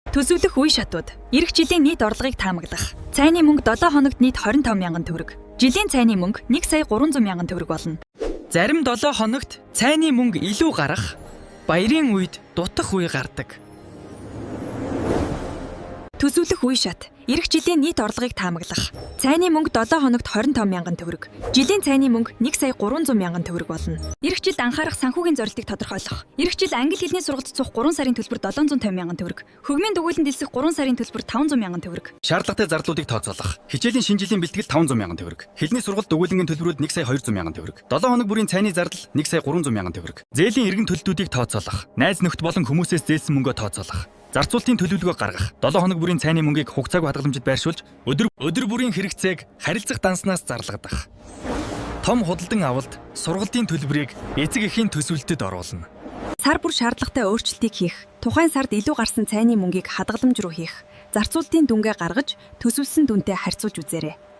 Төсөвлөх үе шатууд. Ирэх жилийн нийт орлогыг таамаглах. Цайны мөнгө 7 хоногт нийт 25 мянган төгрөг. Жилийн цайны мөнгө 1 сая 300 мянган төгрөг болно. Зарим 7 хоногт цайны мөнгө илүү гарах, баярын үед дутах үе гардаг. Төсөвлөх үе шат. Ирэх жилийн нийт орлогыг таамаглах. Цайны мөнгө 7 хоногт 25 мянган төгрөг. Жилийн цайны мөнгө 1 сая 300 мянган төгрөг болно. Ирэх жилд анхаарах санхүүгийн зорилтыг тодорхойлох. Ирэх жил англи хэлний сургалт цух 3 сарын төлбөр 750 мянган төгрөг. Хөгмийн дугуйланд дэлсэх 3 сарын төлбөр 500 мянган төгрөг. Шаардлагатай зарлуудыг тооцоолох. Хичээлийн шинэ жилийн бэлтгэл 500 мянган төгрөг. Хэлний сургалт дугуйлангийн төлбөрүүд 1 сая 200 мянган төгрөг. 7 хоног бүрийн цайны зардал 1 сая 300 мянган төгрөг. Зээлийн эргэн төлөлтүүдийг тооцоолох. Найз нөхд болон хүмүүсээс зээлсэн мөнгөө тооцоолох. Зарцуултын төлөвлөгөө гаргах. 7 хоног бүрийн цайны мөнгийг хугацаагүй хадгаламжид байршуулж өдөр бүрийн хэрэгцээг харилцах данснаас зарлагдах. Том худалдан авалт, сургалтын төлбөрийг эцэг эхийн төсвөлтөд оруулна. Сар бүр шаардлагатай өөрчлөлтийг хийх. Тухайн сард илүү гарсан цайны мөнгийг хадгаламж руу хийх. Зарцуултын дүнгээ гаргаж төсөвсөн дүнтэй харьцуулж үзээрэй.